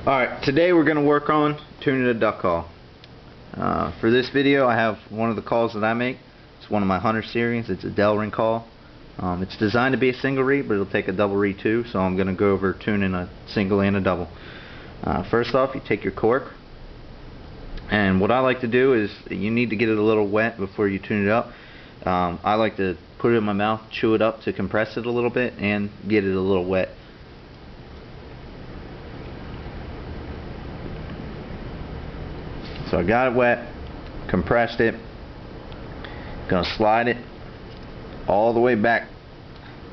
Alright, today we're going to work on tuning a duck call. For this video I have one of the calls that I make. It's one of my Hunter series. It's a Delrin call. It's designed to be a single reed, but it'll take a double reed too, so I'm going to go over tuning a single and a double. First off, you take your cork, and what I like to do is you need to get it a little wet before you tune it up. I like to put it in my mouth, chew it up to compress it a little bit and get it a little wet. So I got it wet, compressed it, gonna slide it all the way back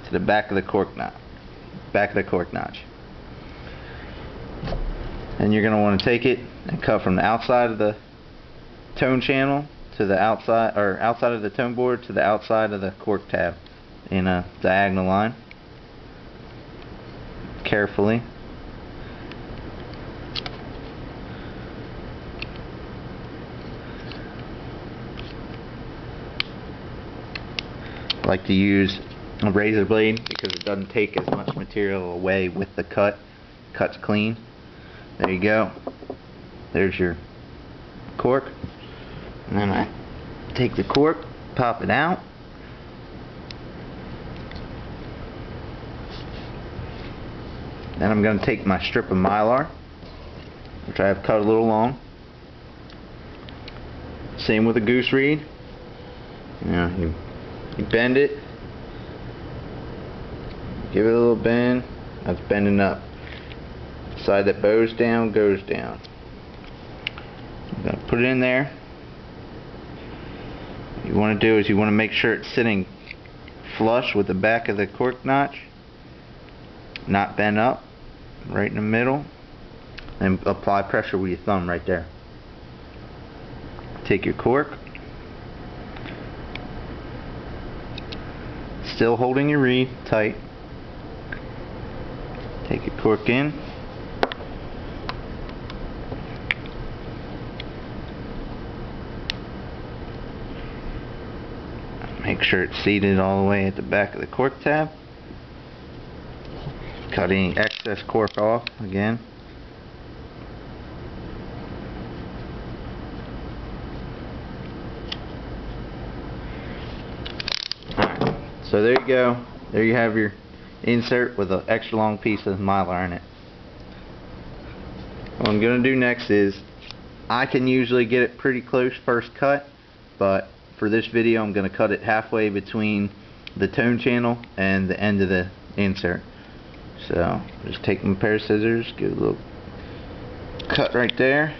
to the back of the cork notch. And you're gonna want to take it and cut from the outside of the tone channel to the outside, or outside of the tone board to the outside of the cork tab in a diagonal line. Carefully. I like to use a razor blade because it doesn't take as much material away with the cut. Cuts clean. There you go. There's your cork. And then I take the cork, pop it out. Then I'm going to take my strip of mylar, which I have cut a little long. Same with a goose reed. You bend it, give it a little bend. That's bending up. Side that bows down goes down. I'm going to put it in there. What you want to do is you want to make sure it's sitting flush with the back of the cork notch, not bent up, right in the middle, and apply pressure with your thumb right there. Take your cork, still holding your reed tight. Take your cork in. Make sure it's seated all the way at the back of the cork tab. Cut any excess cork off again. So there you go. There you have your insert with an extra long piece of mylar in it. What I'm going to do next is, I can usually get it pretty close first cut, but for this video I'm going to cut it halfway between the tone channel and the end of the insert. So just take my pair of scissors, give it a little cut right there,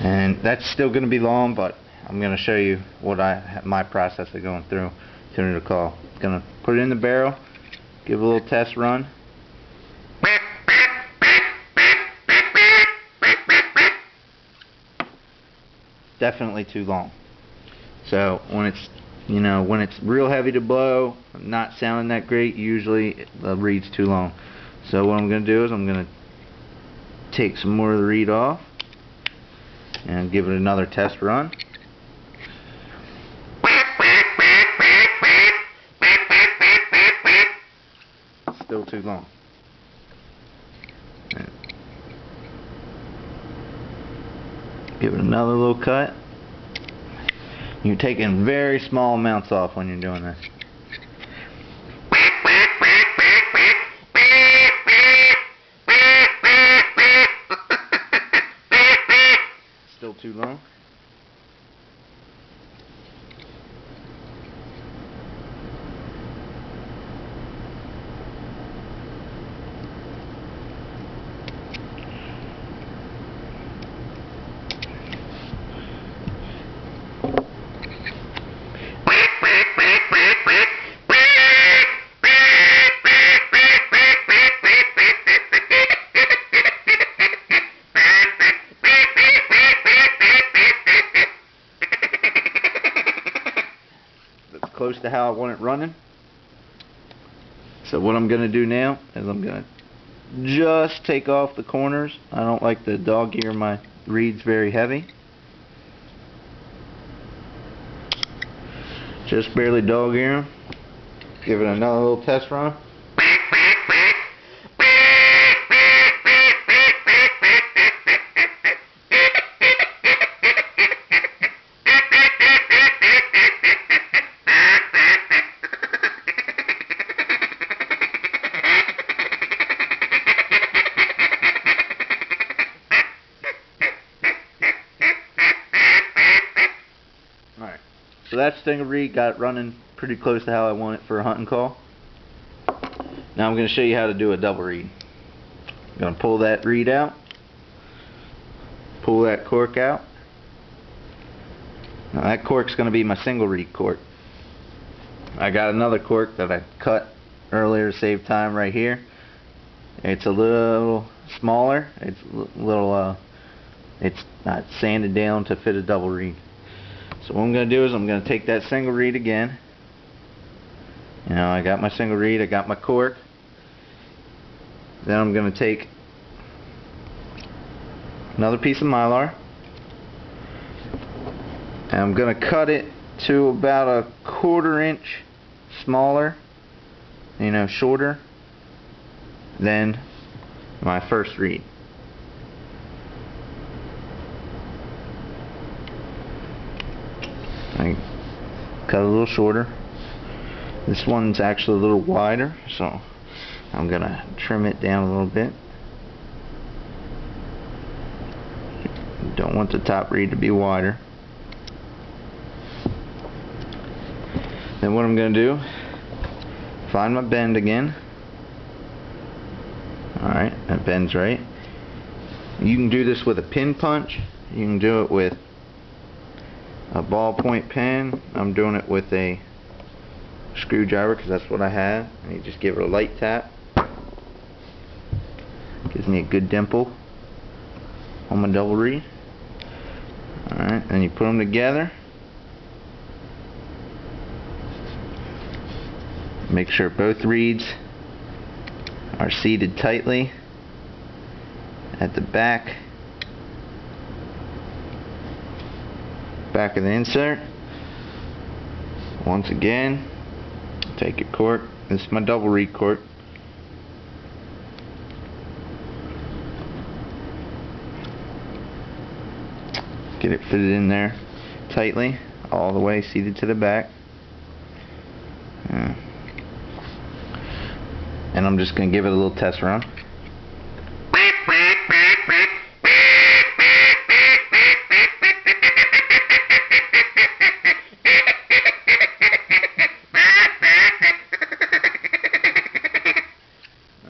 and that's still going to be long, but I'm going to show you what my process of going through tuning the call. Going to put it in the barrel, give it a little test run. Definitely too long. So when it's when it's real heavy to blow, not sounding that great, usually the reed's too long. So what I'm going to do is I'm going to take some more of the reed off and give it another test run. Still too long. Give it another little cut. You're taking very small amounts off when you're doing this. Still too long. Close to how I want it running. So what I'm going to do now is I'm going to just take off the corners. I don't like the dog ear my reeds very heavy. Just barely dog ear them. Give it another little test run. So that single reed got running pretty close to how I want it for a hunting call. Now I'm going to show you how to do a double reed. I'm going to pull that reed out, pull that cork out. Now that cork's going to be my single reed cork. I got another cork that I cut earlier to save time right here. It's a little smaller. It's it's not sanded down to fit a double reed. So what I'm going to do is I'm going to take that single reed again. You know, I got my single reed, I got my cork. Then I'm going to take another piece of Mylar, and I'm going to cut it to about a 1/4 inch smaller, you know, shorter than my first reed. I cut a little shorter. This one's actually a little wider, so I'm gonna trim it down a little bit. Don't want the top reed to be wider. Then what I'm gonna do, find my bend again. Alright, that bends right. You can do this with a pin punch. You can do it with a ballpoint pen. I'm doing it with a screwdriver because that's what I have. And you just give it a light tap. Gives me a good dimple on my double reed. Alright, then you put them together. Make sure both reeds are seated tightly at the back of the insert. Once again, take your cork. This is my double reed cork. Get it fitted in there tightly, all the way seated to the back. And I'm just going to give it a little test run.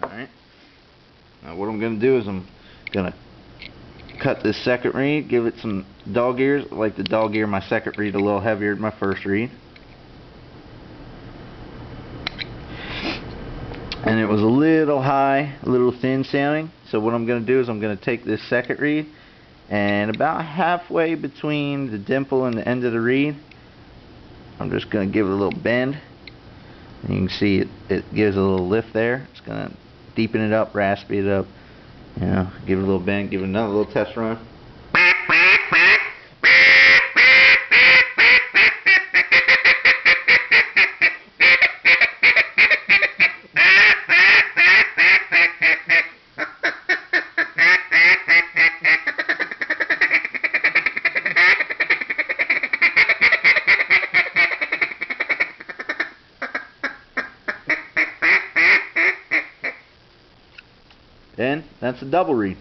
Alright. Now what I'm going to do is I'm going to cut this second reed, give it some dog ears. I like to dog ear my second reed a little heavier than my first reed. And it was a little high, a little thin sounding. So what I'm going to do is I'm going to take this second reed, and about halfway between the dimple and the end of the reed, I'm just going to give it a little bend. And you can see it gives a little lift there. It's going to deepen it up, raspy it up. You know, give it a little bend, give it another little test run. And that's a double reed.